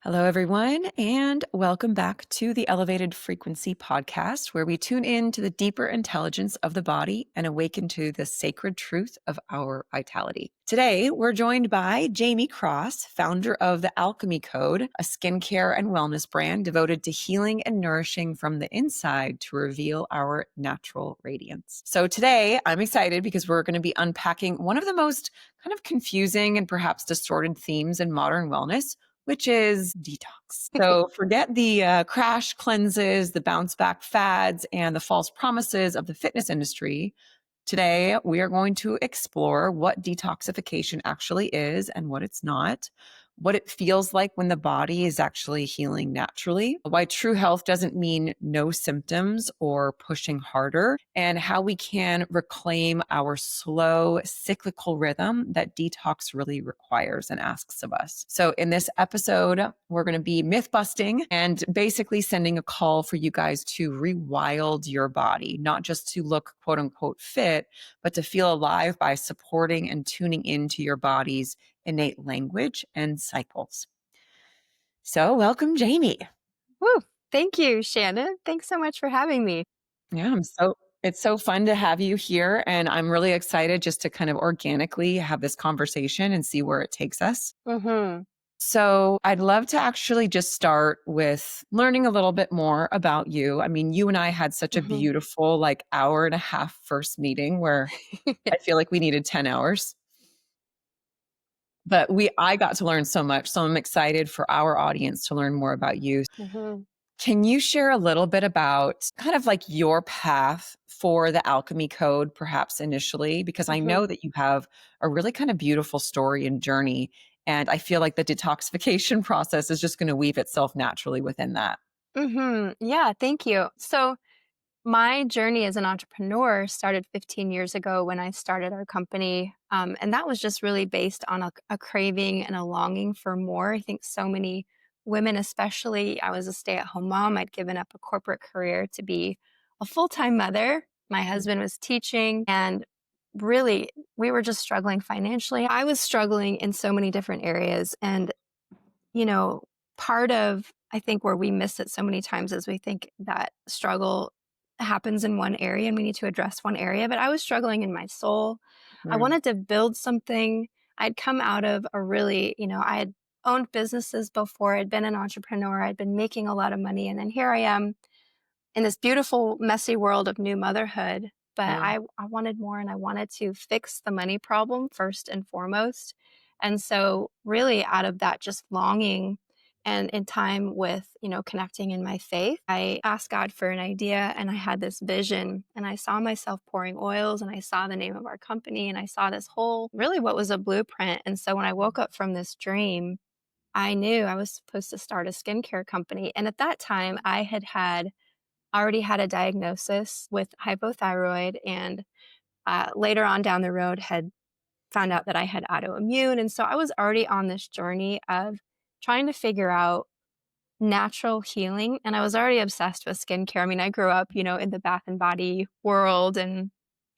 Hello, everyone, and welcome back to the Elevated Frequency podcast, where we tune in to the deeper intelligence of the body and awaken to the sacred truth of our vitality. Today, we're joined by Jamie Cross, founder of the Alchemy Code, a skincare and wellness brand devoted to healing and nourishing from the inside to reveal our natural radiance. So today, I'm excited because we're going to be unpacking one of the most kind of confusing and perhaps distorted themes in modern wellness, which is detox. So forget the crash cleanses, the bounce back fads, and the false promises of the fitness industry. Today, we are going to explore what detoxification actually is and what it's not, what it feels like when the body is actually healing naturally, why true health doesn't mean no symptoms or pushing harder, and how we can reclaim our slow, cyclical rhythm that detox really requires and asks of us. So, in this episode, we're going to be myth busting and basically sending a call for you guys to rewild your body, not just to look quote unquote fit, but to feel alive by supporting and tuning into your body's innate language and cycles. So, welcome, Jamie. Woo! Thank you, Shannon. Thanks so much for having me. Yeah, it's so fun to have you here. And I'm really excited just to kind of organically have this conversation and see where it takes us. Mm-hmm. So, I'd love to actually just start with learning a little bit more about you. I mean, you and I had such a Mm-hmm. beautiful, like, hour and a half first meeting where I feel like we needed 10 hours. But I got to learn so much. So I'm excited for our audience to learn more about you. Mm-hmm. Can you share a little bit about kind of like your path for the Alchemy Code, perhaps initially? Because I Mm-hmm. know that you have a really kind of beautiful story and journey. And I feel like the detoxification process is just going to weave itself naturally within that. Mm-hmm. Yeah, thank you. So my journey as an entrepreneur started 15 years ago when I started our company. And that was just really based on a craving and a longing for more. I think so many women, especially, I was a stay-at-home mom. I'd given up a corporate career to be a full-time mother. My husband was teaching, and really, we were just struggling financially. I was struggling in so many different areas. And you know, part of I think where we miss it so many times is we think that struggle happens in one area and we need to address one area. But I was struggling in my soul. I Mm, wanted to build something. I'd come out of a really, I had owned businesses before. I'd been an entrepreneur. I'd been making a lot of money. And then here I am in this beautiful, messy world of new motherhood. But mm, I wanted more and I wanted to fix the money problem first and foremost. And so, really, out of that just longing and in time with, connecting in my faith, I asked God for an idea and I had this vision and I saw myself pouring oils and I saw the name of our company and I saw this whole, really, what was a blueprint. And so, when I woke up from this dream, I knew I was supposed to start a skincare company. And at that time, I had already had a diagnosis with hypothyroid and later on down the road had found out that I had autoimmune. And so I was already on this journey of trying to figure out natural healing. And I was already obsessed with skincare. I mean, I grew up, in the bath and body world. And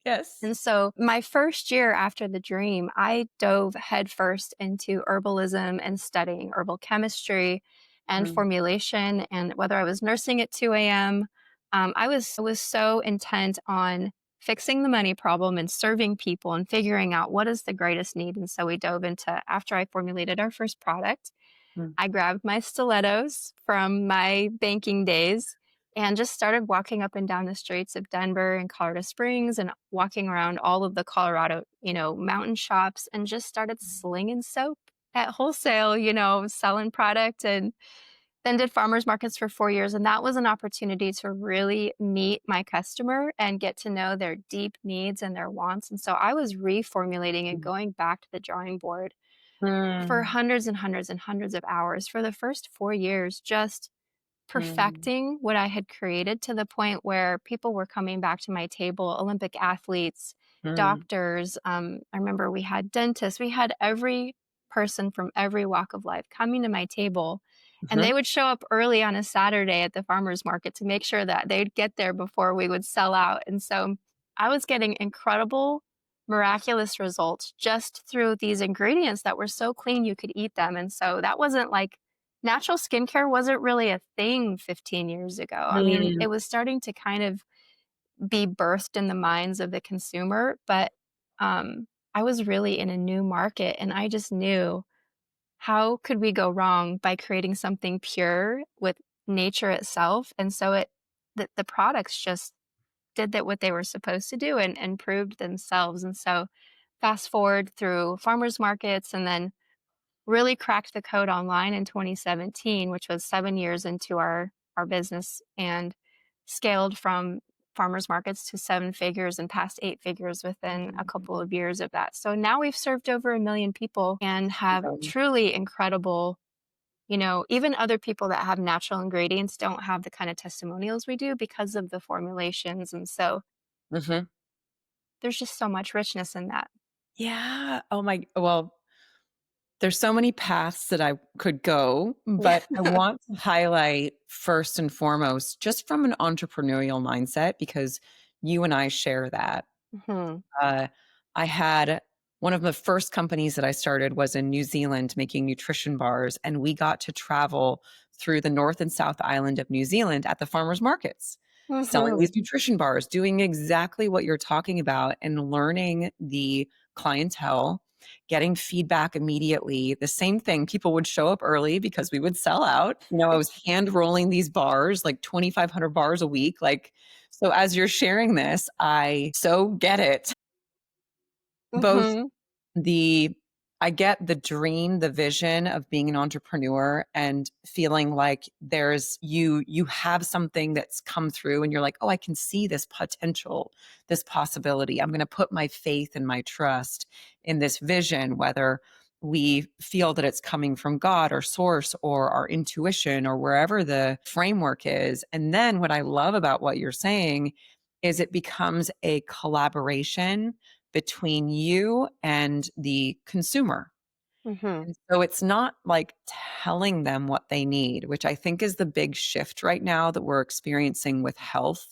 yes. and so my first year after the dream, I dove headfirst into herbalism and studying herbal chemistry and Mm, formulation. And whether I was nursing at 2 a.m., I was so intent on fixing the money problem and serving people and figuring out what is the greatest need. And so we dove into, after I formulated our first product, mm, I grabbed my stilettos from my banking days and just started walking up and down the streets of Denver and Colorado Springs and walking around all of the Colorado, mountain shops and just started slinging soap at wholesale, selling product and then did farmers markets for 4 years. And that was an opportunity to really meet my customer and get to know their deep needs and their wants. And so I was reformulating and mm, going back to the drawing board for mm, hundreds and hundreds and hundreds of hours for the first 4 years, just mm, perfecting what I had created to the point where people were coming back to my table, Olympic athletes, mm, doctors. I remember we had dentists, we had every person from every walk of life coming to my table. And mhm, they would show up early on a Saturday at the farmer's market to make sure that they'd get there before we would sell out. And so I was getting incredible, miraculous results just through these ingredients that were so clean you could eat them. And so that wasn't like natural skincare wasn't really a thing 15 years ago. I mean, Mm. it was starting to kind of be birthed in the minds of the consumer, but I was really in a new market and I just knew how could we go wrong by creating something pure with nature itself? And so the products just did that what they were supposed to do and proved themselves. And so fast forward through farmers markets and then really cracked the code online in 2017, which was 7 years into our business, and scaled from farmers markets to seven figures and past eight figures within a couple of years of that. So now we've served over 1 million people and have truly incredible, even other people that have natural ingredients don't have the kind of testimonials we do because of the formulations. And so Mhm. there's just so much richness in that. Yeah. Oh my well, there's so many paths that I could go, Yeah. but I want to highlight first and foremost, just from an entrepreneurial mindset, because you and I share that. Hmm. Uh, I had one of the first companies that I started was in New Zealand making nutrition bars, and we got to travel through the North and South Island of New Zealand at the farmers markets, selling Hmm. these nutrition bars, doing exactly what you're talking about, and learning the clientele, getting feedback immediately. The same thing, people would show up early because we would sell out. I was hand rolling these bars, like 2,500 bars a week. Like, so as you're sharing this, I so get it. Both Hmm. the I get the dream, the vision of being an entrepreneur and feeling like you have something that's come through and you're like, "Oh, I can see this potential, this possibility. I'm gonna put my faith and my trust in this vision," whether we feel that it's coming from God or source or our intuition or wherever the framework is. And then what I love about what you're saying is it becomes a collaboration between you and the consumer. Hmm. And so it's not like telling them what they need, which I think is the big shift right now that we're experiencing with health.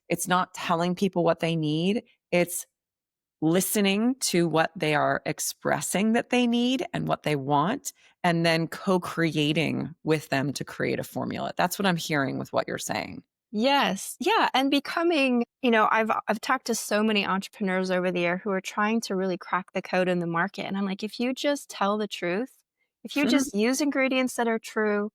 It's not telling people what they need, it's listening to what they are expressing that they need and what they want, and then co creating with them to create a formula. That's what I'm hearing with what you're saying. Yes. Yeah. And becoming, I've talked to so many entrepreneurs over the year who are trying to really crack the code in the market. And I'm like, if you just tell the truth, if you just use ingredients that are true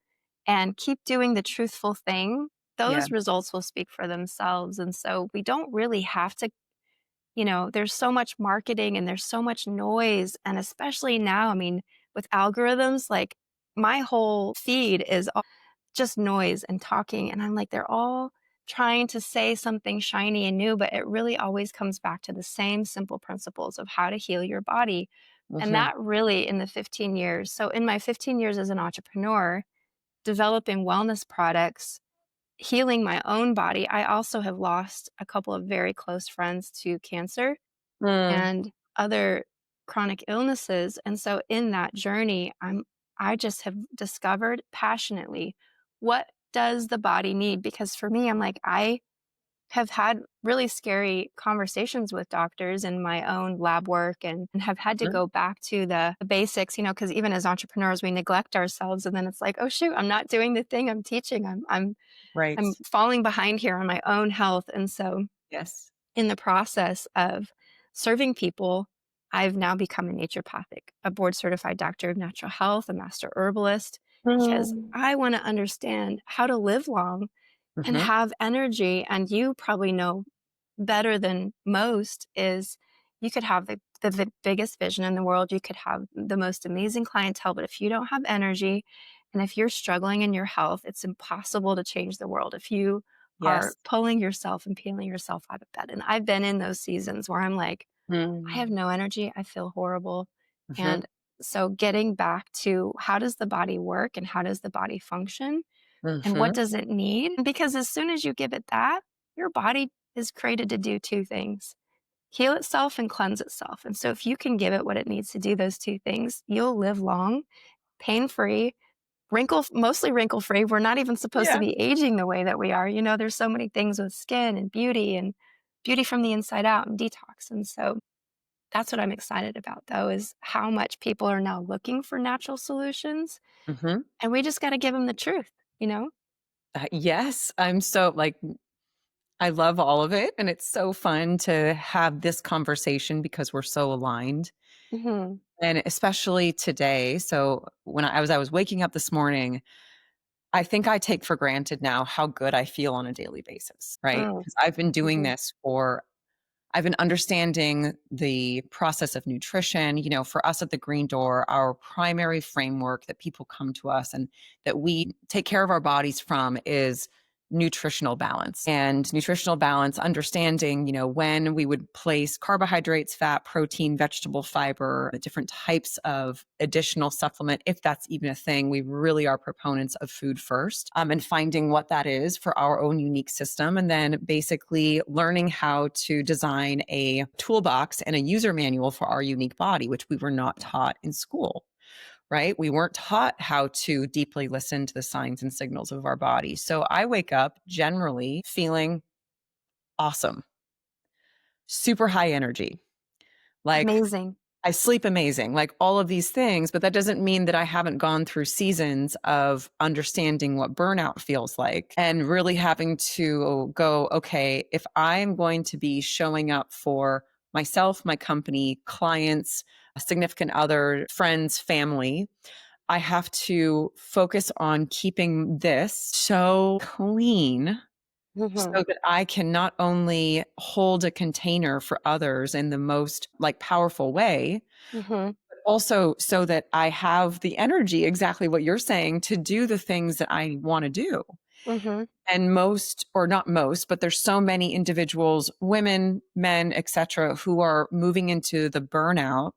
and keep doing the truthful thing, Yeah. those results will speak for themselves. And so we don't really have to, there's so much marketing and there's so much noise. And especially now, I mean, with algorithms, like my whole feed is just noise and talking. And I'm like, they're all trying to say something shiny and new, but it really always comes back to the same simple principles of how to heal your body. And Mhm. that really in the 15 years. So in my 15 years as an entrepreneur, developing wellness products, healing my own body, I also have lost a couple of very close friends to cancer Mm. and other chronic illnesses. And so in that journey, I just have discovered passionately what does the body need? Because for me, I'm like, I have had really scary conversations with doctors in my own lab work and have had to Mhm. go back to the basics, because even as entrepreneurs, we neglect ourselves. And then it's like, oh shoot, I'm not doing the thing I'm teaching. Right. I'm falling behind here on my own health. And so Yes. in the process of serving people, I've now become a naturopathic, a board certified doctor of natural health, a master herbalist, because Mm. I want to understand how to live long and Mhm. have energy. And you probably know better than most is you could have the biggest vision in the world. You could have the most amazing clientele, but if you don't have energy and if you're struggling in your health, it's impossible to change the world. If you are Yes. pulling yourself and peeling yourself out of bed. And I've been in those seasons where I'm like, I have Mm. no energy. I feel horrible. Mhm. And so getting back to how does the body work and how does the body function and what Mhm. does it need? Because as soon as you give it that, your body is created to do two things: heal itself and cleanse itself. And so if you can give it what it needs to do those two things, you'll live long, pain-free, mostly wrinkle free. We're not even supposed to Yeah. be aging the way that we are. There's so many things with skin and beauty from the inside out and detox. And so That's what I'm excited about, though, is how much people are now looking for natural solutions, Mhm. and we just gotta give them the truth, you know? Yes, I'm so like I love all of it, and it's so fun to have this conversation because we're so aligned, Mhm. and especially today. So when I was waking up this morning, I think I take for granted now how good I feel on a daily basis, right? Mm. Because I've been doing Mhm. this for I've been understanding the process of nutrition. For us at the Green Door, our primary framework that people come to us and that we take care of our bodies from is nutritional balance. And nutritional balance, understanding, when we would place carbohydrates, fat, protein, vegetable fiber, the different types of additional supplement, if that's even a thing. We really are proponents of food first, and finding what that is for our own unique system. And then basically learning how to design a toolbox and a user manual for our unique body, which we were not taught in school, right? We weren't taught how to deeply listen to the signs and signals of our body. So I wake up generally feeling awesome, super high energy. Like Amazing. I sleep amazing, like all of these things, but that doesn't mean that I haven't gone through seasons of understanding what burnout feels like and really having to go, okay, if I'm going to be showing up for myself, my company, clients, a significant other, friends, family, I have to focus on keeping this so clean Mhm. so that I can not only hold a container for others in the most like powerful way, Mhm. but also so that I have the energy, exactly what you're saying, to do the things that I want to do. Mhm. And most, or not most, but there's so many individuals, women, men, etc., who are moving into the burnout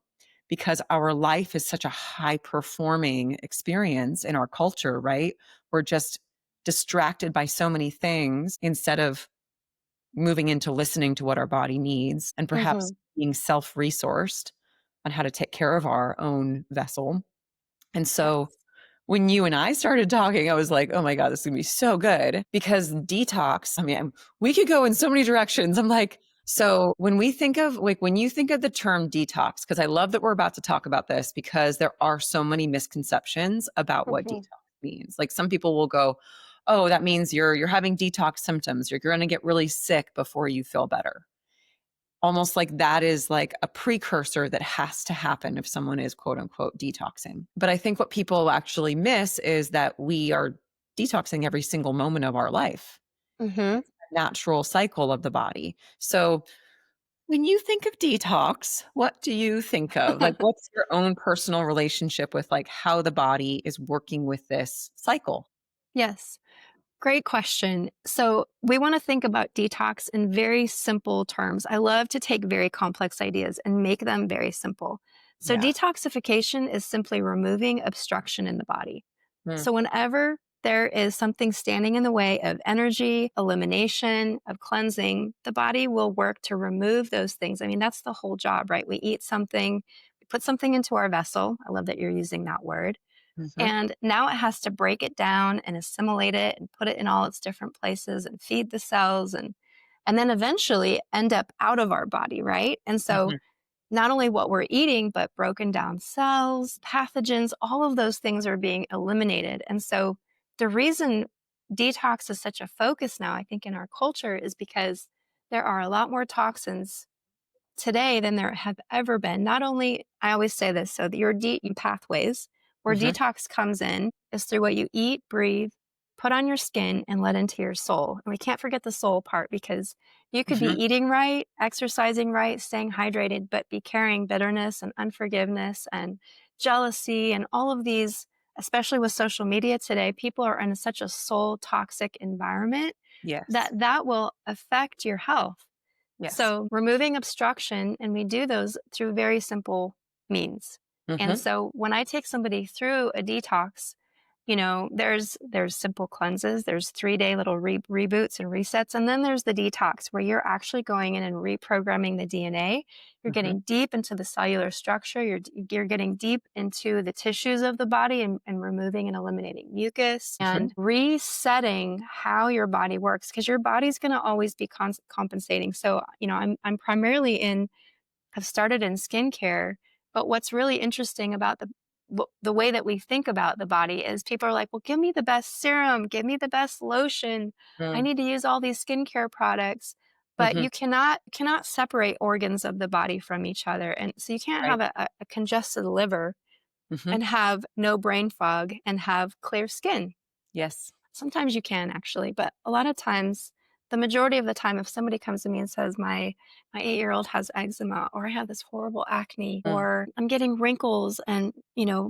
because our life is such a high performing experience in our culture, right? We're just distracted by so many things instead of moving into listening to what our body needs and perhaps Mhm. being self resourced on how to take care of our own vessel. And so Yes. when you and I started talking, I was like, oh my God, this is gonna be so good because detox, I mean, we could go in so many directions. I'm like, so when we think of like, when you think of the term detox, because I love that we're about to talk about this because there are so many misconceptions about what detox Mhm. means. Like some people will go, oh, that means you're having detox symptoms. You're going to get really sick before you feel better, almost like that is like a precursor that has to happen if someone is quote unquote detoxing. But I think what people actually miss is that we are detoxing every single moment of our life. Mhm. It's a natural cycle of the body. So when you think of detox, what do you think of? Like, what's your own personal relationship with like how the body is working with this cycle? Yes. Great question. So, we want to think about detox in very simple terms. I love to take very complex ideas and make them very simple. So, Yeah. detoxification is simply removing obstruction in the body. Hmm. So, whenever there is something standing in the way of energy, elimination, of cleansing, the body will work to remove those things. I mean, that's the whole job, right? We eat something, we put something into our vessel. I love that you're using that word. Mhm. And now it has to break it down and assimilate it and put it in all its different places and feed the cells and then eventually end up out of our body, right? And so Mhm. not only what we're eating, but broken down cells, pathogens, all of those things are being eliminated. And so the reason detox is such a focus now, I think, in our culture is because there are a lot more toxins today than there have ever been. Not only, I always say this, so that your pathways, where Mhm. detox comes in, is through what you eat, breathe, put on your skin, and let into your soul. And we can't forget the soul part because you could be Mhm. eating right, exercising right, staying hydrated, but be carrying bitterness and unforgiveness and jealousy and all of these, especially with social media today. People are in such a soul toxic environment that Yes. that will affect your health. Yes. So, removing obstruction, and we do those through very simple means. And Mhm. so, when I take somebody through a detox, there's simple cleanses, there's 3-day little reboots and resets, and then there's the detox where you're actually going in and reprogramming the DNA. You're Mhm. getting deep into the cellular structure. You're getting deep into the tissues of the body and removing and eliminating mucus Mhm. and resetting how your body works because your body's going to always be compensating. So, I'm primarily in have started in skincare. But what's really interesting about the way that we think about the body is people are like, well, give me the best serum, give me the best lotion. I Mm, need to use all these skincare products. But mhm, you cannot separate organs of the body from each other. And so you can't right. have a congested liver Mhm. and have no brain fog and have clear skin. Yes. Sometimes you can actually, but a lot of times, the majority of the time, if somebody comes to me and says, my 8-year-old has eczema, or I have this horrible acne, Mm, or I'm getting wrinkles and,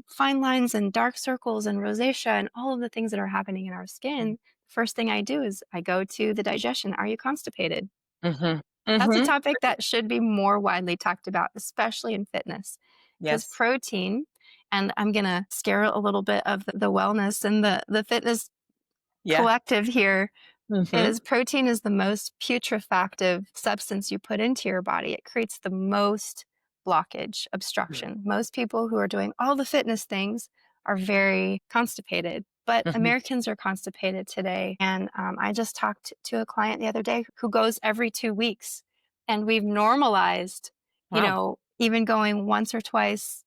fine lines and dark circles and rosacea and all of the things that are happening in our mm, skin, first thing I do is I go to the digestion. Are you constipated? mhm, That's a mhm. topic that should be more widely talked about, especially in fitness, because Yes. protein, and I'm going to scare a little bit of the wellness and the fitness Yeah. collective here, Mhm, is protein is the most putrefactive substance you put into your body. It creates the most blockage, mm, obstruction. Most people who are doing all the fitness things are very constipated, but mhm. Americans are constipated today. And I just talked to a client the other day who goes every 2 weeks, and we've normalized, Wow. even going once or twice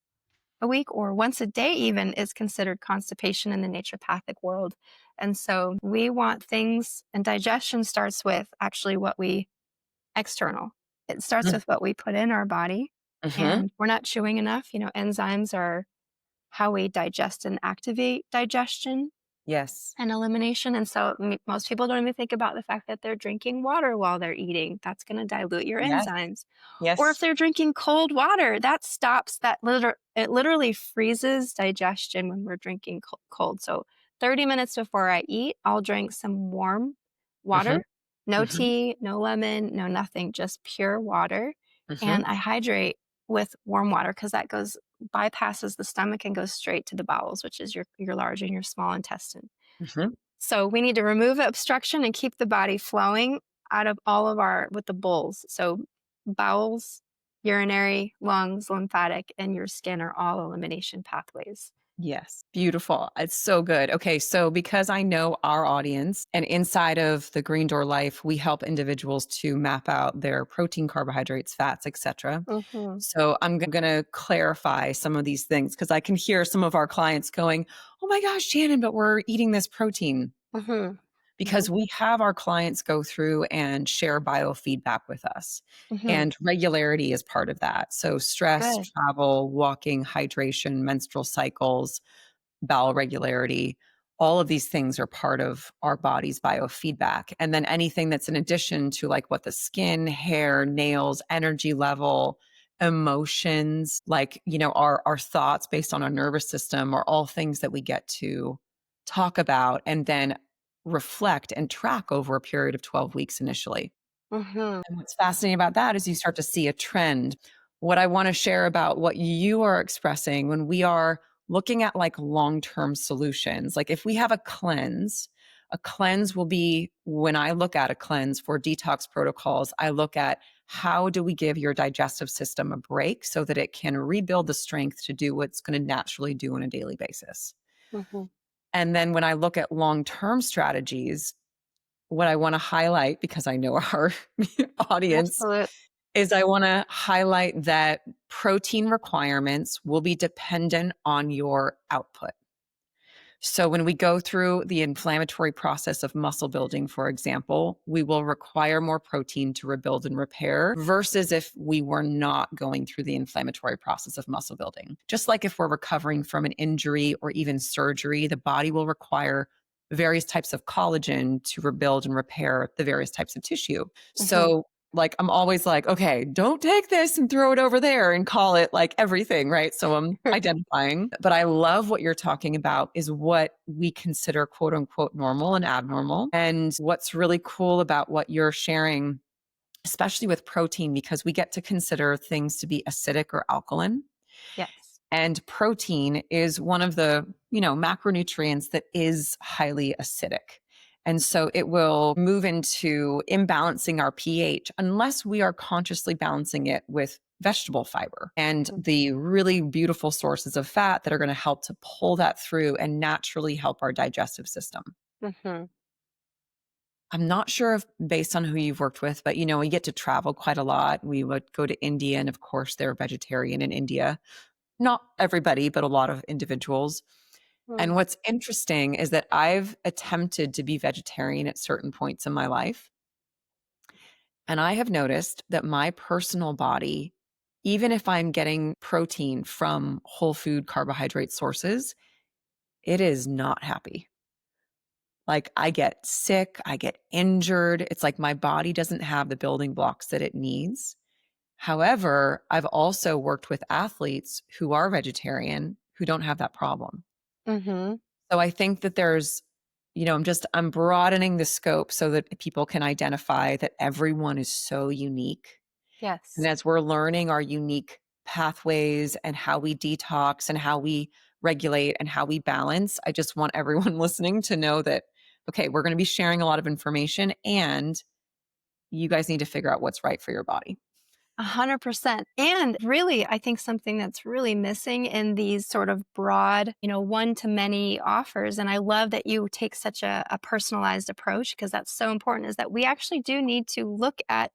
a week or once a day even is considered constipation in the naturopathic world. And so we want things, and digestion starts with actually what we external. It starts Mm, with what we put in our body, mhm. and we're not chewing enough. Enzymes are how we digest and activate digestion Yes. and elimination. And so most people don't even think about the fact that they're drinking water while they're eating. That's going to dilute your Yes. enzymes. Or if Yes. they're drinking cold water, that stops it literally freezes digestion when we're drinking cold. So 30 minutes before I eat, I'll drink some warm Mhm, water. No mhm, tea, no lemon, no nothing, just pure water. mhm. And I hydrate with warm water because that goes bypasses the stomach and goes straight to the bowels, which is your large and your small intestine. Mhm. So we need to remove obstruction and keep the body flowing out of all of our with the bowls. So bowels, urinary, lungs, lymphatic, and your skin are all elimination pathways. Yes. Beautiful. It's so good. Okay. So, because I know our audience and inside of the Green Door Life, we help individuals to map out their protein, carbohydrates, fats, etc. Mhm. So, I'm going to clarify some of these things because I can hear some of our clients going, oh my gosh, Shannon, but we're eating this protein. Mhm. Mhm. Because we have our clients go through and share biofeedback with us. Mhm. And regularity is part of that. So, stress, Good. travel, walking, hydration, menstrual cycles, bowel regularity, all of these things are part of our body's biofeedback. And then anything that's in addition to like what the skin, hair, nails, energy level, emotions, like, our thoughts based on our nervous system are all things that we get to talk about and then reflect and track over a period of 12 weeks initially. Mhm. And what's fascinating about that is you start to see a trend. What I want to share about what you are expressing when we are looking at like long term solutions, like if we have a cleanse will be when I look at a cleanse for detox protocols, I look at how do we give your digestive system a break so that it can rebuild the strength to do what's going to naturally do on a daily basis. Mhm. And then when I look at long term strategies, what I want to highlight, because I know our audience, Absolutely. is I want to highlight that protein requirements will be dependent on your output. So when we go through the inflammatory process of muscle building, for example, we will require more protein to rebuild and repair versus if we were not going through the inflammatory process of muscle building. Just like if we're recovering from an injury or even surgery, the body will require various types of collagen to rebuild and repair the various types of tissue. Mhm. So like I'm always like, okay, don't take this and throw it over there and call it like everything, right? So I'm identifying. But I love what you're talking about is what we consider quote unquote normal and abnormal. And what's really cool about what you're sharing, especially with protein, because we get to consider things to be acidic or alkaline. Yes. And protein is one of the, macronutrients that is highly acidic. And so it will move into imbalancing our pH unless we are consciously balancing it with vegetable fiber and Mhm. the really beautiful sources of fat that are going to help to pull that through and naturally help our digestive system. Mhm. I'm not sure if based on who you've worked with, but we get to travel quite a lot. We would go to India, and of course, they're vegetarian in India. Not everybody, but a lot of individuals. Mm. And what's interesting is that I've attempted to be vegetarian at certain points in my life. And I have noticed that my personal body, even if I'm getting protein from whole food carbohydrate sources, it is not happy. Like I get sick, I get injured. It's like my body doesn't have the building blocks that it needs. However, I've also worked with athletes who are vegetarian who don't have that problem. Mhm. So I think that I'm broadening the scope so that people can identify that everyone is so unique. And Yes. as we're learning our unique pathways and how we detox and how we regulate and how we balance, I just want everyone listening to know that, okay, we're going to be sharing a lot of information and you guys need to figure out what's right for your body. 100%. And really, I think something that's really missing in these sort of broad, one to many offers, and I love that you take such a personalized approach because that's so important, is that we actually do need to look at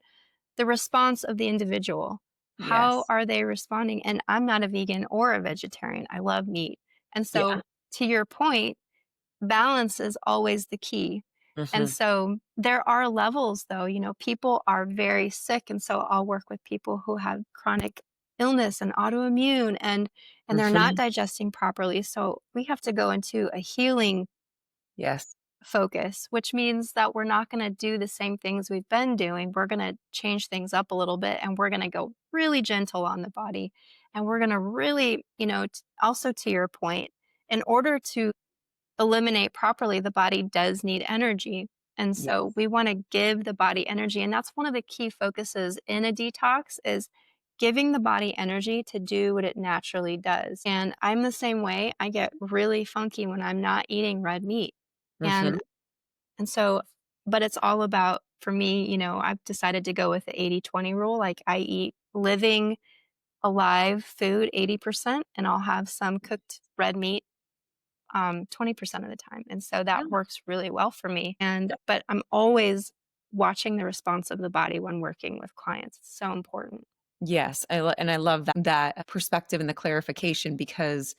the response of the individual. How Yes. are they responding? And I'm not a vegan or a vegetarian. I love meat. And Yeah. so, to your point, balance is always the key. And Hmm. so there are levels though, people are very sick. And so I'll work with people who have chronic illness and autoimmune and they're not Hmm. digesting properly. So we have to go into a healing Yes. focus, which means that we're not going to do the same things we've been doing. We're going to change things up a little bit and we're going to go really gentle on the body. And we're going to really, also to your point, in order to eliminate properly, the body does need energy. And so Yes. we want to give the body energy. And that's one of the key focuses in a detox is giving the body energy to do what it naturally does. And I'm the same way. I get really funky when I'm not eating red meat. Hmm. And and so but it's all about for me, I've decided to go with the 80-20 rule. Like I eat living alive food 80% and I'll have some cooked red meat 20% of the time. And so Yeah. that works really well for me. But I'm always watching the response of the body when working with clients. It's so important. Yes, and I love that perspective and the clarification because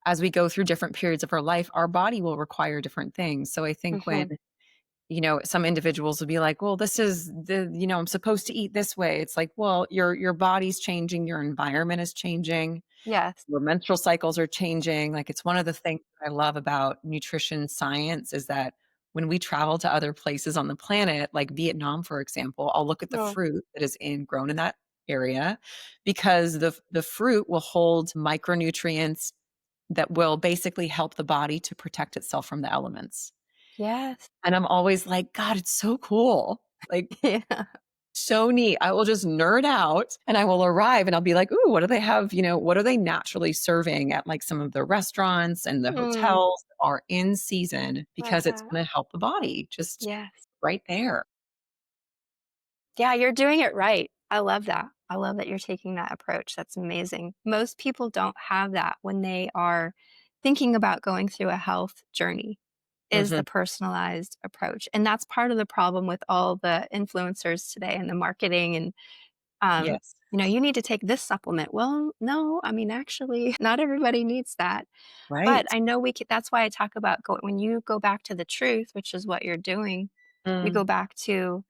as we go through different periods of our life, our body will require different things. So I think when, Hmm. some individuals will be like, "Well, this is I'm supposed to eat this way." It's like, "Well, your body's changing, your environment is changing, Yes. your menstrual cycles are changing." Like it's one of the things that I love about nutrition science is that when we travel to other places on the planet, like Vietnam, for example, I'll look at the Mm. fruit that is grown in that area because the fruit will hold micronutrients that will basically help the body to protect itself from the elements. Yes. And I'm always like, God, it's so cool. Like Yeah. so neat. I will just nerd out and I will arrive and I'll be like, ooh, what do they have? What are they naturally serving at like some of the restaurants and the Mm, hotels that are in season love because it's that. going to help the body just Yes. right there. Yeah, you're doing it right. I love that. I love that you're taking that approach. That's amazing. Most people don't have that when they are thinking about going through a health journey, is Hmm. the personalized approach. And that's part of the problem with all the influencers today and the marketing and Yes. you need to take this supplement. Well, no, I mean actually not everybody needs that. But Right. I know that's why I talk about when you go back to the truth, which is what you're doing, you go Mm. back to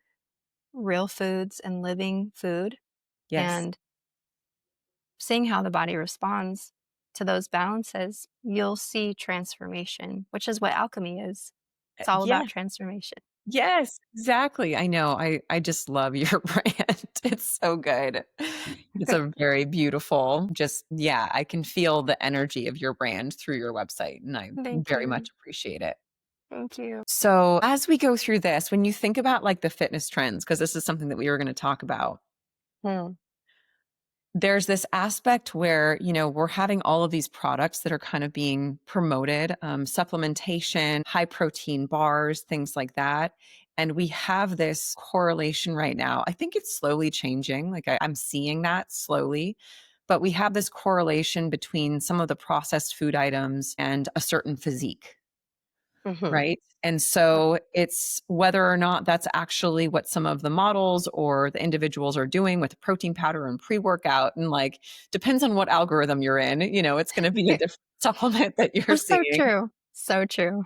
real foods and living food Yes. and seeing how the body responds to those balances, you'll see transformation, which is what alchemy is. It's all Yeah. about transformation. Yes, exactly. I know. I just love your brand. It's so good. It's a very beautiful, just yeah, I can feel the energy of your brand through your website, and I Thank very much you. appreciate it. Thank you. So, as we go through this, when you think about like the fitness trends, because this is something that we were going to talk about, Hmm. there's this aspect where, we're having all of these products that are kind of being promoted, supplementation, high protein bars, things like that. And we have this correlation right now. I think it's slowly changing. Like I'm seeing that slowly. But we have this correlation between some of the processed food items and a certain physique. Mhm. right? And so it's whether or not that's actually what some of the models or the individuals are doing with protein powder and pre-workout, and like depends on what algorithm you're in, it's going to be a different supplement that you're That's so seeing. true. So true.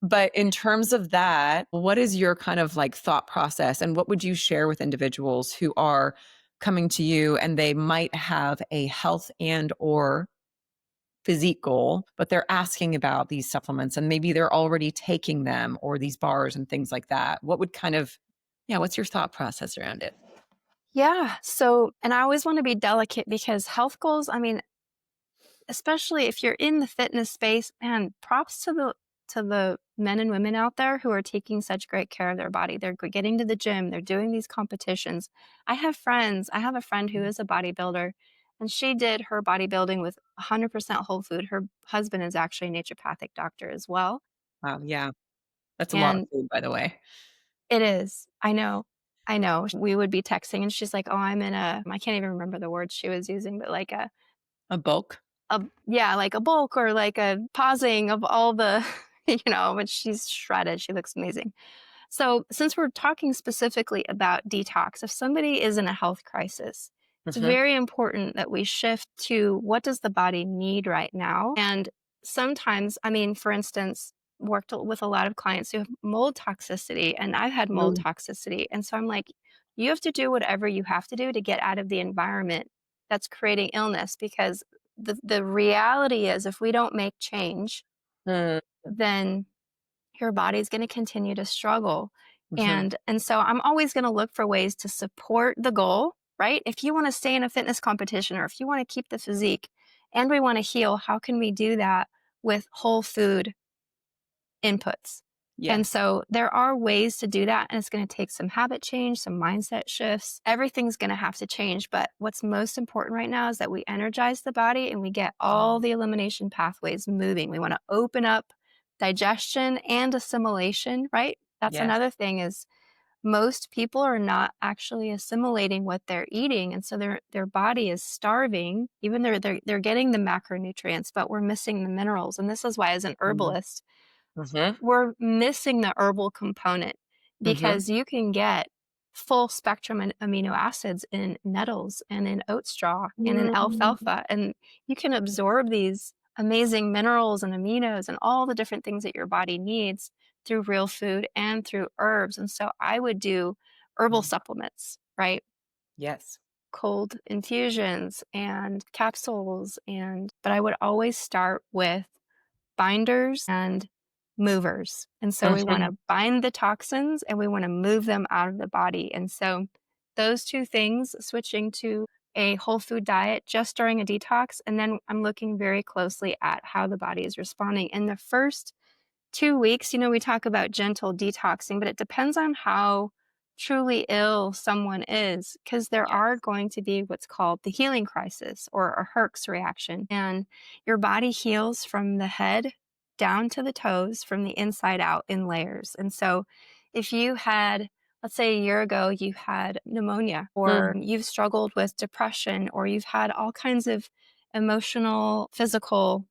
But in terms of that, what is your kind of like thought process, and what would you share with individuals who are coming to you and they might have a health and or physique goal, but they're asking about these supplements and maybe they're already taking them or these bars and things like that? What would kind of, yeah, what's your thought process around it? Yeah. So, and I always want to be delicate because health goals, I mean, especially if you're in the fitness space, man, props to the men and women out there who are taking such great care of their body. They're getting to the gym, they're doing these competitions. I have a friend who is a bodybuilder, and she did her bodybuilding with 100% whole food. Her husband is actually a naturopathic doctor as well. Wow, yeah, that's a lot of And food, by the way. it is. I know. I know. We would be texting and she's like, "Oh, I'm in a," I can't even remember the words she was using, but like A bulk. yeah, like a bulk or like a pausing of all the but she's shredded. She looks amazing. So, since we're talking specifically about detox, if somebody is in a health crisis, it's Hmm. very important that we shift to what does the body need right now? And sometimes, I mean, for instance, with a lot of clients who have mold toxicity, and I've had mold Mm, toxicity. And so I'm like, you have to do whatever you have to do to get out of the environment that's creating illness because the reality is if we don't make change, mm, then your body's going to continue to struggle. mhm. And so I'm always going to look for ways to support the goal, right? If you want to stay in a fitness competition or if you want to keep the physique and we want to heal, how can we do that with whole food inputs? And Yes. so there are ways to do that. And it's going to take some habit change, some mindset shifts. Everything's going to have to change. But what's most important right now is that we energize the body and we get all Mm, the elimination pathways moving. We want to open up digestion and assimilation, right? That's yes. another thing is most people are not actually assimilating what they're eating. And so their body is starving, even though they're getting the macronutrients, but we're missing the minerals. And this is why as an Mhm, herbalist, mhm, we're missing the herbal component mhm, because you can get full spectrum amino acids in nettles and in oat straw and in mm, alfalfa. And you can absorb these amazing minerals and aminos and all the different things that your body needs through real food and through herbs. And so I would do herbal mm. supplements, right? Yes. Cold infusions and capsules but I would always start with binders and movers. And so we want Mhm, to bind the toxins and we want to move them out of the body. And so those two things, switching to a whole food diet just during a detox, and then I'm looking very closely at how the body is responding. In the first 2 weeks, we talk about gentle detoxing, but it depends on how truly ill someone is, because there are yes. going to be what's called the healing crisis or a Herx reaction. And your body heals from the head down to the toes, from the inside out in layers. And so if you had, let's say a year ago, you had pneumonia, or Mm, you've struggled with depression, or you've had all kinds of emotional, physical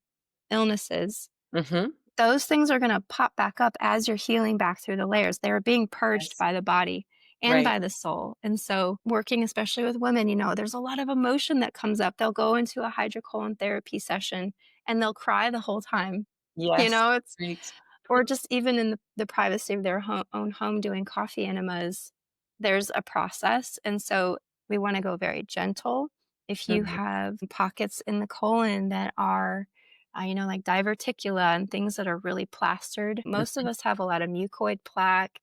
illnesses, mhm, those things are going to pop back up as you're healing back through the layers. They're being purged yes. by the body and Right. by the soul. And so, working especially with women, there's a lot of emotion that comes up. They'll go into a hydrocolon therapy session and they'll cry the whole time. Yes. It's, Right. or just even in the privacy of their own home doing coffee enemas, there's a process. And so we want to go very gentle. If you Mhm, have pockets in the colon that are, like diverticula and things that are really plastered, most of mhm, us have a lot of mucoid plaque,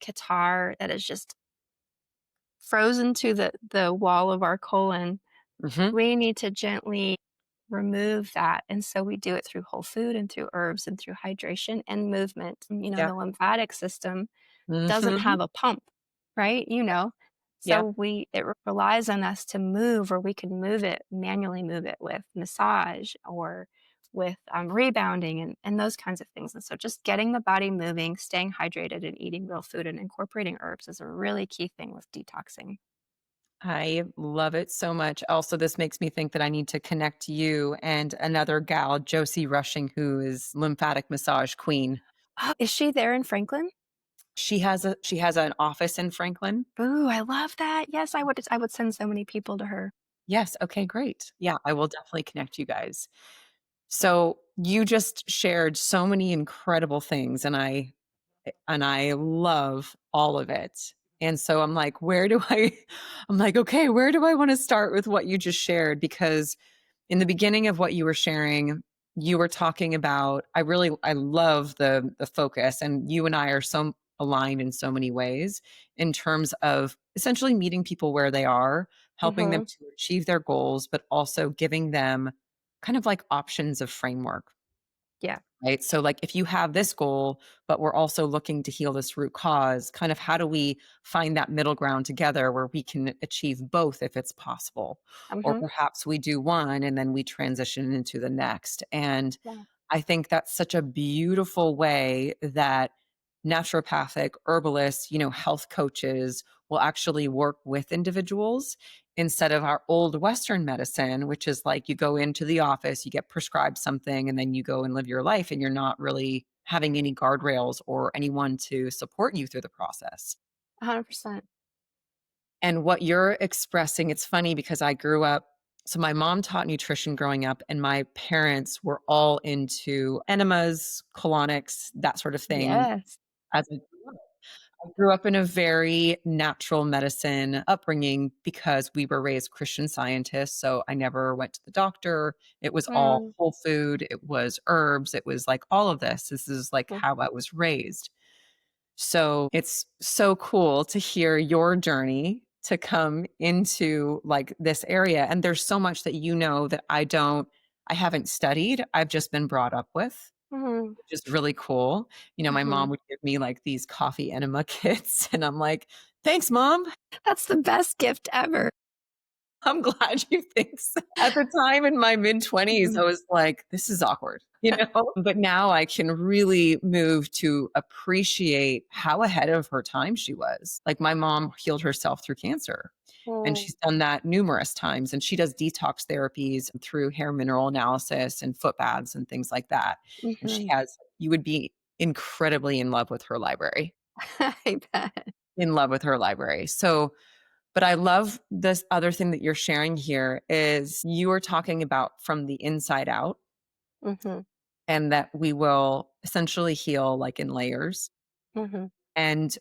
catarrh that is just frozen to the wall of our colon. mhm. We need to gently remove that. And so we do it through whole food and through herbs and through hydration and movement. And, Yeah. the lymphatic system doesn't Mhm. have a pump, right? Yep. So it relies on us to move, or we can manually move it with massage or with rebounding and those kinds of things. And so just getting the body moving, staying hydrated, and eating real food and incorporating herbs is a really key thing with detoxing. I love it so much. Also, this makes me think that I need to connect you and another gal, Josie Rushing, who is lymphatic massage queen. Oh, is she there in Franklin? She has an office in Franklin. Ooh, I love that. Yes, I would send so many people to her. Yes, okay, great. Yeah, I will definitely connect you guys. So, you just shared so many incredible things and I love all of it. And so I'm like, where do I I'm like, okay, where do I want to start with what you just shared? Because in the beginning of what you were sharing, you were talking about I love the focus, and you and I are so aligned in so many ways in terms of essentially meeting people where they are, helping them Mhm. to achieve their goals, but also giving them kind of like options of framework. Yeah. Right? So, like, if you have this goal, but we're also looking to heal this root cause, kind of how do we find that middle ground together where we can achieve both if it's possible? Or Mhm. perhaps we do one and then we transition into the next. And Yeah. I think that's such a beautiful way that naturopathic herbalists, health coaches will actually work with individuals instead of our old Western medicine, which is like you go into the office, you get prescribed something, and then you go and live your life, and you're not really having any guardrails or anyone to support you through the process. 100%. And what you're expressing, it's funny because I grew up. So, my mom taught nutrition growing up, and my parents were all into enemas, colonics, that sort of thing. Yes. As a I grew up in a very natural medicine upbringing because we were raised Christian scientists. So I never went to the doctor. It was all Mm. whole food. It was herbs. It was like all of this. This is like Mm. how I was raised. So it's so cool to hear your journey to come into like this area. And there's so much that that I haven't studied. I've just been brought up with, Mhm. which is really cool. My mom Mhm. would give me like these coffee enema kits, and I'm like, "Thanks, mom. That's the best gift ever. I'm glad you think so." At the time in my mid-20s, Mhm. I was like, "This is awkward," But now I can really move to appreciate how ahead of her time she was. Like, my mom healed herself through cancer, and Mm. she's done that numerous times, and she does detox therapies through hair mineral analysis and foot baths and things like that, and she Mhm. has you would be incredibly in love with her library, I bet. in love with her library. So, but I love this other thing that you're sharing here is you are talking about from the inside out, Mhm. and that we will essentially heal like in layers. Mhm. And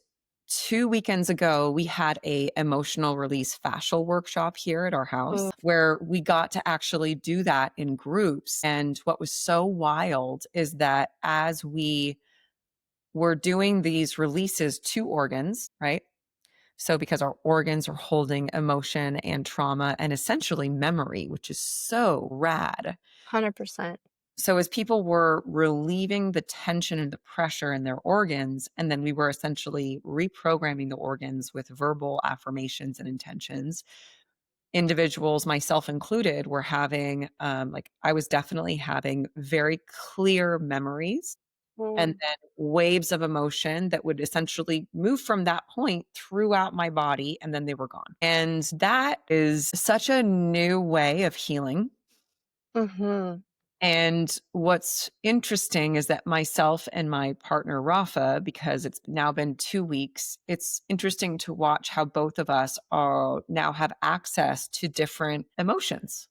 2 weekends ago, we had a emotional release fascial workshop here at our Ooh. house where we got to actually do that in groups. And what was so wild is that as we were doing these releases to organs, right? So, because our organs are holding emotion and trauma and essentially memory, which is so rad. 100%. So, as people were relieving the tension and the pressure in their organs, and then we were essentially reprogramming the organs with verbal affirmations and intentions, individuals, myself included, were having, like, I was definitely having very clear memories and Mm. then waves of emotion that would essentially move from that point throughout my body, and then they were gone. And that is such a new way of healing. Mhm. And what's interesting is that myself and my partner Rafa, because it's now been 2 weeks, it's interesting to watch how both of us are now have access to different emotions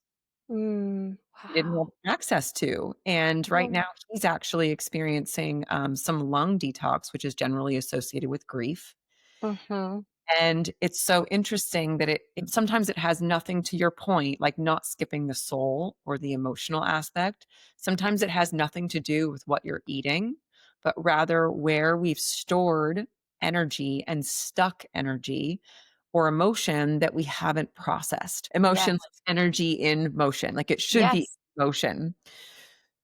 Mm. we didn't have Wow. access to. And right Mm. now, he's actually experiencing some lung detox, which is generally associated with grief. Mhm. And it's so interesting that sometimes it has nothing to your point, like not skipping the soul or the emotional aspect. Sometimes it has nothing to do with what you're eating, but rather where we've stored energy and stuck energy or emotion that we haven't processed. Emotion, Yes. like energy in motion, like it should be Yes. motion.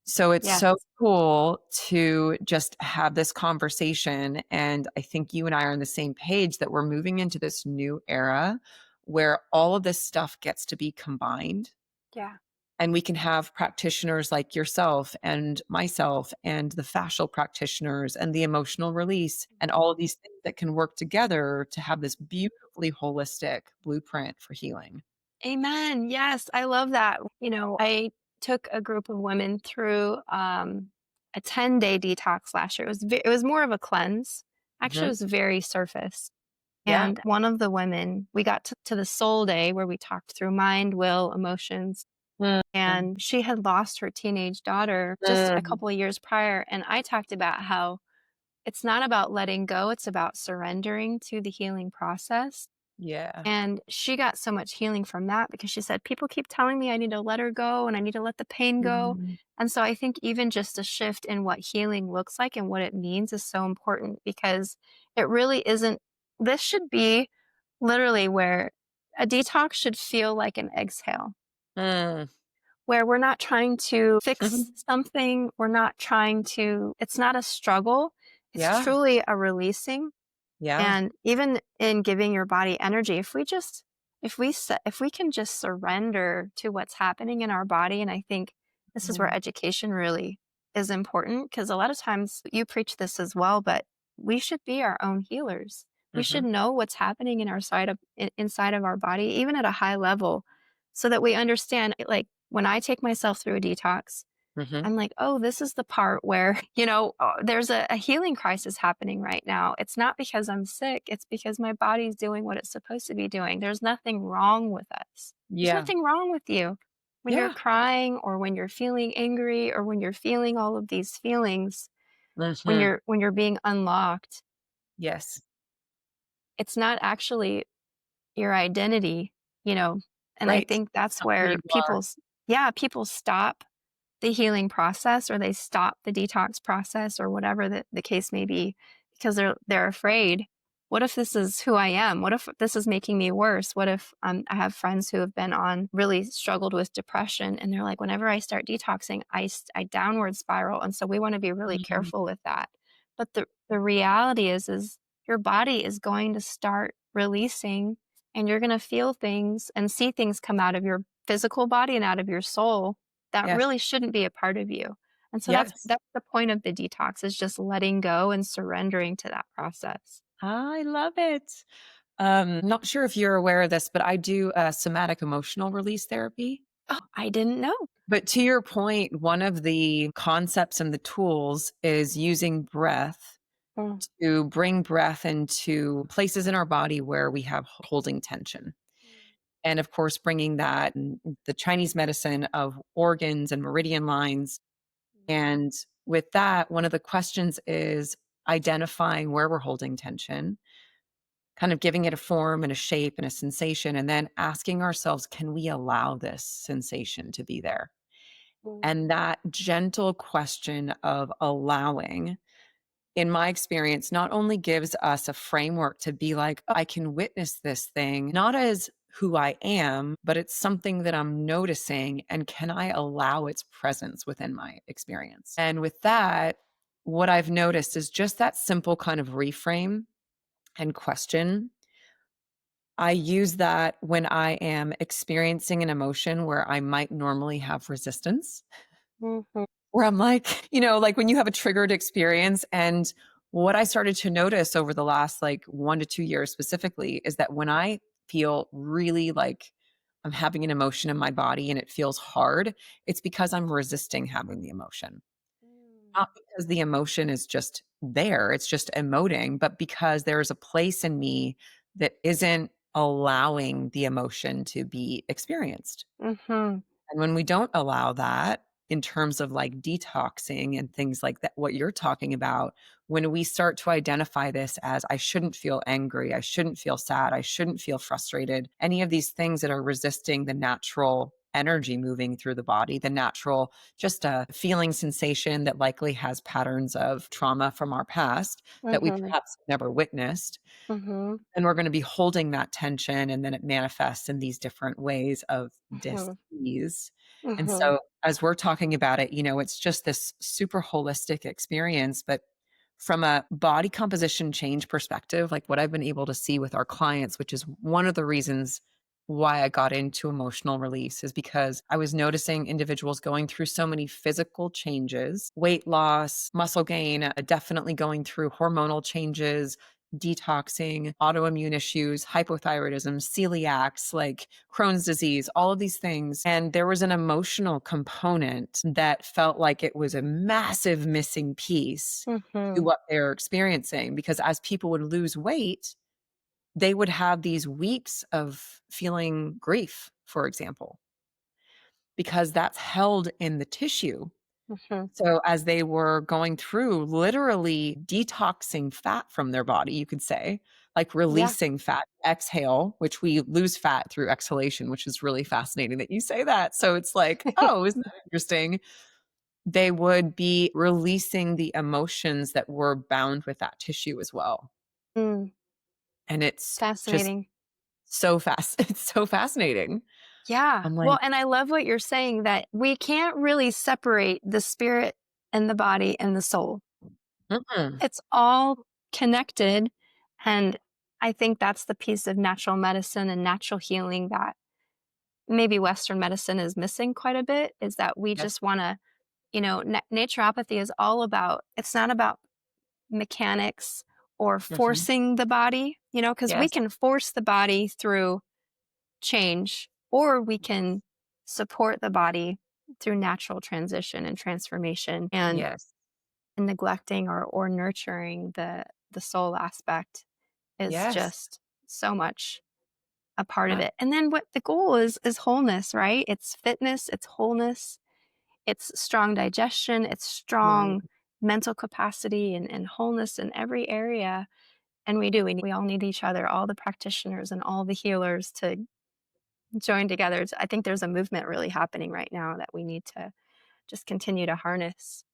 So it's Yes. so cool to just have this conversation. And I think you and I are on the same page that we're moving into this new era where all of this stuff gets to be combined. Yeah. And we can have practitioners like yourself and myself and the fascial practitioners and the emotional release and all of these things that can work together to have this beautifully holistic blueprint for healing. Amen. Yes, I love that. I took a group of women through a 10-day detox last year. It was more of a cleanse. Actually, it Mhm. was very surface. Yeah. And one of the women, we got to the soul day where we talked through mind, will, emotions, Mm, and she had lost her teenage daughter just a mm. couple of years prior. And I talked about how it's not about letting go, it's about surrendering to the healing process. Yeah. And she got so much healing from that because she said, people keep telling me I need to let her go and I need to let the pain go. Mhm. And so I think even just a shift in what healing looks like and what it means is so important because it really isn't, this should be literally where a detox should feel like an exhale, Mm. where we're not trying to fix Mhm. something. We're not trying to, it's not a struggle. It's Yeah. truly a releasing. Yeah. And even in giving your body energy, if we can just surrender to what's happening in our body, and I think this is where Mhm. education really is important because a lot of times you preach this as well, but we should be our own healers. We should Mhm. know what's happening in our inside of our body, even at a high level, so that we understand. Like when I take myself through a detox, Mhm. I'm like, oh, this is the part where, there's a healing crisis happening right now. It's not because I'm sick, it's because my body's doing what it's supposed to be doing. There's nothing wrong with us. There's Yeah. nothing wrong with you. When you're Yeah. crying or when you're feeling angry or when you're feeling all of these feelings, Mhm. when you're being unlocked, Yes. it's not actually your identity, you know. And I Right. think It's that's not who where you are. people stop the healing process or they stop the detox process or whatever the case may be because they're afraid. What if this is who I am? What if this is making me worse? What if I have friends who have been on really struggled with depression and they're like, whenever I start detoxing, I downward spiral. And so we want to be really Mhm. careful with that. But the reality is your body is going to start releasing and you're going to feel things and see things come out of your physical body and out of your soul that Yes. really shouldn't be a part of you. And so that's Yes. that's the point of the detox is just letting go and surrendering to that process. I love it. Not sure if you're aware of this, but I do somatic emotional release therapy. Oh, I didn't know. But to your point, one of the concepts and the tools is using breath Mm, to bring breath into places in our body where we have holding tension. And of course, bringing that and the Chinese medicine of organs and meridian lines. And with that, one of the questions is identifying where we're holding tension, kind of giving it a form and a shape and a sensation, and then asking ourselves, can we allow this sensation to be there? mm, And that gentle question of allowing, in my experience, not only gives us a framework to be like, "Oh, I can witness this thing, not as who I am, but it's something that I'm noticing. And can I allow its presence within my experience?" And with that, what I've noticed is just that simple kind of reframe and question. I use that when I am experiencing an emotion where I might normally have resistance. mhm, Where I'm like, like when you have a triggered experience. And what I started to notice over the last like 1 to 2 years specifically is that when I feel really like I'm having an emotion in my body and it feels hard, it's because I'm resisting having the emotion. mm, Not because the emotion is just there, it's just emoting, but because there's a place in me that isn't allowing the emotion to be experienced. mhm, And when we don't allow that in terms of like detoxing and things like that, what you're talking about, when we start to identify this as I shouldn't feel angry, I shouldn't feel sad, I shouldn't feel frustrated, any of these things that are resisting the natural energy moving through the body, the natural, just a feeling sensation that likely has patterns of trauma from our past that we mhm, perhaps never witnessed, mhm, and we're gonna be holding that tension, and then it manifests in these different ways of mhm, dis-ease. And mhm, so, as we're talking about it, it's just this super holistic experience, but from a body composition change perspective, like what I've been able to see with our clients, which is one of the reasons why I got into emotional release, is because I was noticing individuals going through so many physical changes, weight loss, muscle gain, definitely going through hormonal changes, detoxing, autoimmune issues, hypothyroidism, celiacs, like Crohn's disease, all of these things. And there was an emotional component that felt like it was a massive missing piece to Mhm. what they're experiencing. Because as people would lose weight, they would have these weeks of feeling grief, for example, because that's held in the tissue. Mhm. So as they were going through literally detoxing fat from their body, you could say, like Yeah. releasing fat, exhale, which we lose fat through exhalation, which is really fascinating that you say that. So it's like, oh, isn't that interesting? They would be releasing the emotions that were bound with that tissue as well. Mm, And it's just fascinating. so fast. It's so fascinating. Yeah. I'm Well, like, and I love what you're saying that we can't really separate the spirit and the body and the soul. mm-mm. It's all connected. And I think that's the piece of natural medicine and natural healing that maybe Western medicine is missing quite a bit is that we Yes. just want to, naturopathy is all about, it's not about mechanics or Mhm. forcing the body, because we Yes. can force the body through change, or we can support the body through natural transition and transformation and Yes. neglecting or nurturing the soul aspect is Yes. just so much a part of Uh, it. And then what the goal is wholeness, right? It's fitness, it's wholeness, it's strong digestion, it's right. strong mental capacity and wholeness in every area. And we all need each other, all the practitioners and all the healers to join together. I think there's a movement really happening right now that we need to just continue to harness.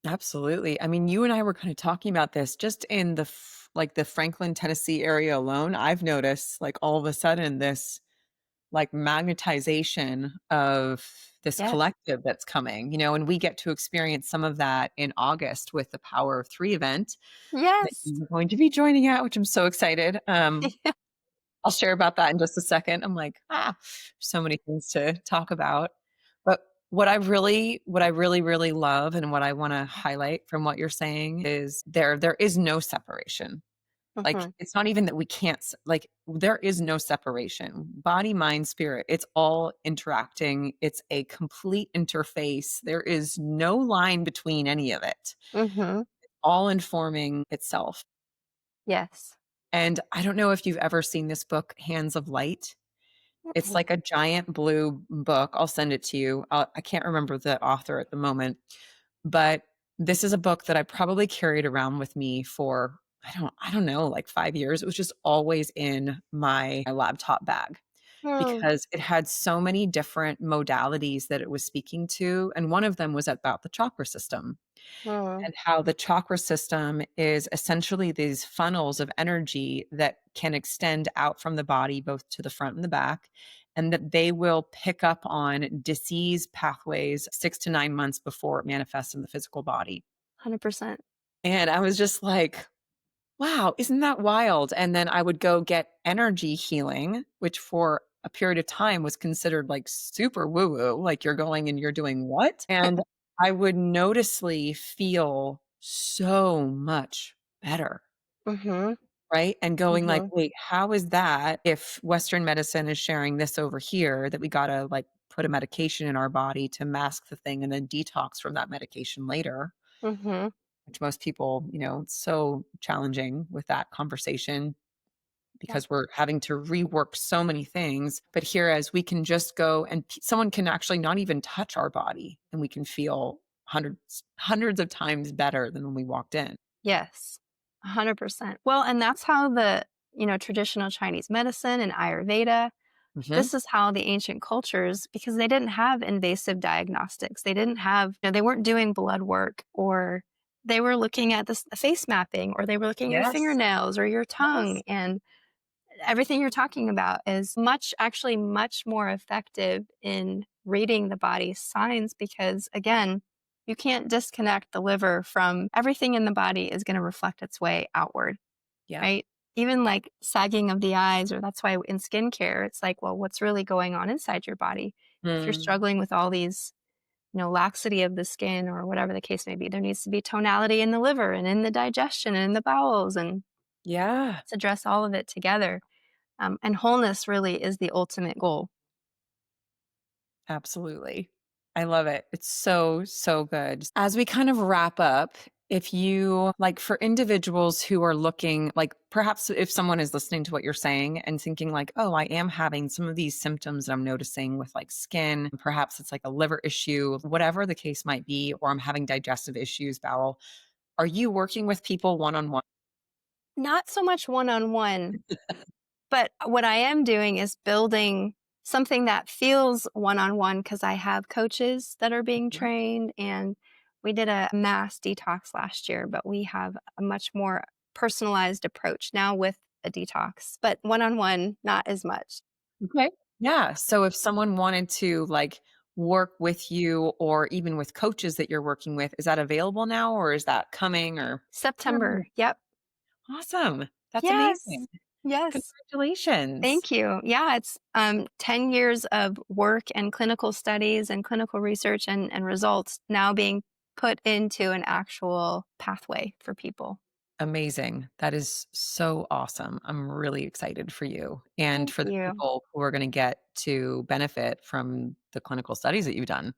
Absolutely. I mean, you and I were kind of talking about this just in like the Franklin, Tennessee area alone. I've noticed like all of a sudden this like magnetization of this Yes. collective that's coming, and we get to experience some of that in August with the Power of Three event that Yes. you're going to be joining at, which I'm so excited. I'll share about that in just a second. I'm like, so many things to talk about. But what I really, really love and what I want to highlight from what you're saying is there is no separation. Like Mhm. it's not even that we can't like there is no separation. Body, mind, spirit, it's all interacting. It's a complete interface. There is no line between any of it. Mhm. All informing itself. Yes. And I don't know if you've ever seen this book, Hands of Light. It's Mhm. like a giant blue book. I'll send it to you. I can't remember the author at the moment, but this is a book that I probably carried around with me for I don't know, like 5 years. It was just always in my laptop bag Mm, because it had so many different modalities that it was speaking to, and one of them was about the chakra system mm, and how the chakra system is essentially these funnels of energy that can extend out from the body, both to the front and the back, and that they will pick up on disease pathways 6 to 9 months before it manifests in the physical body. 100%. And I was just like, wow, isn't that wild? And then I would go get energy healing, which for a period of time was considered like super woo woo, like you're going and you're doing what? And I would noticeably feel so much better. Mhm. Right. And going like, Mhm. wait, how is that if Western medicine is sharing this over here that we got to like put a medication in our body to mask the thing and then detox from that medication later? Mhm. Which most people, it's so challenging with that conversation Yep. because we're having to rework so many things. But here, as we can just go and someone can actually not even touch our body and we can feel hundreds of times better than when we walked in. Yes. 100%. Well, and that's how traditional Chinese medicine and Ayurveda, Hmm. this is how the ancient cultures, because they didn't have invasive diagnostics. They didn't have, they weren't doing blood work, or they were looking at this face mapping, or they were looking at your Yes. fingernails or your tongue. Yes. And everything you're talking about is actually much more effective in reading the body's signs because, again, you can't disconnect the liver from everything in the body is going to reflect its way outward, Yeah. right? Even like sagging of the eyes, or that's why in skincare, it's like, well, what's really going on inside your body? If you're Mm. struggling with all these, laxity of the skin or whatever the case may be, there needs to be tonality in the liver and in the digestion and in the bowels. And Yeah. Let's address all of it together. And wholeness really is the ultimate goal. Absolutely. I love it. It's so, so good. As we kind of wrap up, if you like for individuals who are looking like perhaps if someone is listening to what you're saying and thinking like, oh, I am having some of these symptoms that I'm noticing with like skin, perhaps it's like a liver issue, whatever the case might be, or I'm having digestive issues, bowel. Are you working with people one on one? Not so much one on one, but what I am doing is building something that feels one on one because I have coaches that are being trained. And we did a mass detox last year, but we have a much more personalized approach now with a detox, but one on one, not as much. Okay. Yeah. So if someone wanted to like work with you or even with coaches that you're working with, is that available now or is that coming or September. Yep. awesome. That's Yes. amazing. Yes. Congratulations. Thank you. Yeah, it's 10 years of work and clinical studies and clinical research and results now being put into an actual pathway for people. Amazing. That is so awesome. I'm really excited for you and Thank for the you. people who are going to get to benefit from the clinical studies that you've done.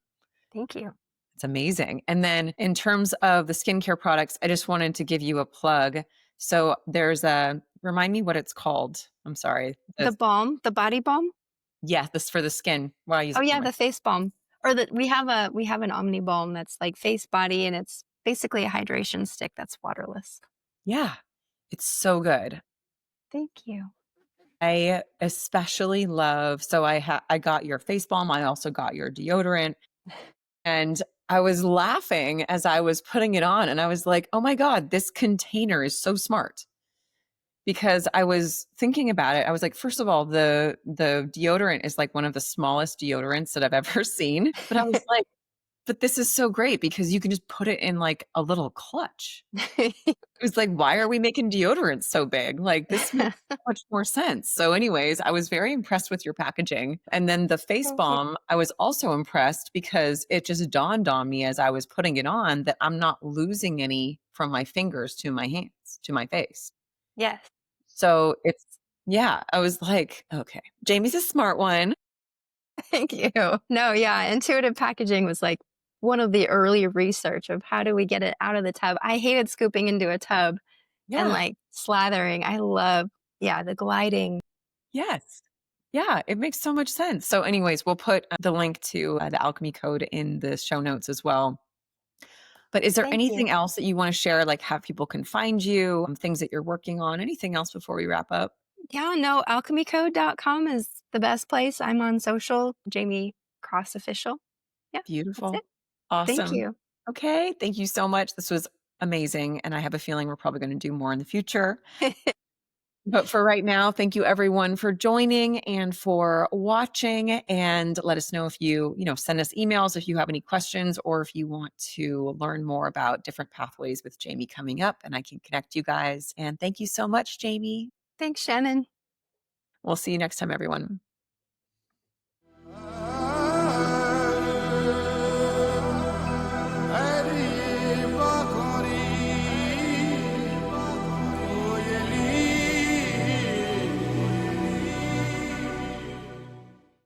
Thank you. It's amazing. And then in terms of the skincare products, I just wanted to give you a plug. So there's a remind me what it's called. I'm sorry. The balm, the body balm? Yeah, this for the skin. Well, I use Oh it for yeah, my the face balm. Or the we have an omni balm that's like face body and it's basically a hydration stick that's waterless. yeah, it's so good. Thank you. I especially love so I got your face balm, I also got your deodorant, and I was laughing as I was putting it on, and I was like, "Oh my god, this container is so smart." Because I was thinking about it, I was like, first of all, the deodorant is like one of the smallest deodorants that I've ever seen, but I was like, "But this is so great because you can just put it in like a little clutch." It was like, "Why are we making deodorants so big?" Like, this makes so much more sense. So anyways, I was very impressed with your packaging. And then the face Thank you. balm, I was also impressed because it just dawned on me as I was putting it on that I'm not losing any from my fingers to my hands, to my face. Yes. So it's yeah, I was like, "Okay, Jamie's a smart one." Thank you. No, yeah, intuitive packaging was like one of the early research of how do we get it out of the tub. I hated scooping into a tub and Yeah. like slathering. I love, yeah, the gliding. Yes. Yeah, it makes so much sense. So anyways, we'll put the link to the Alchemy Code in the show notes as well. But is there Thank you. anything else that you wanna share, like how people can find you, things that you're working on, anything else before we wrap up? Yeah, no, alchemycode.com is the best place. I'm on social, Jamie Cross Official. Yeah, that's Beautiful. it. Thank Awesome. you. Okay, thank you so much. This was amazing, and I have a feeling we're probably gonna do more in the future. But for right now, thank you everyone for joining and for watching, and let us know if send us emails if you have any questions or if you want to learn more about different pathways with Jamie coming up, and I can connect you guys. And thank you so much, Jamie. Thanks, Shannon. We'll see you next time, everyone.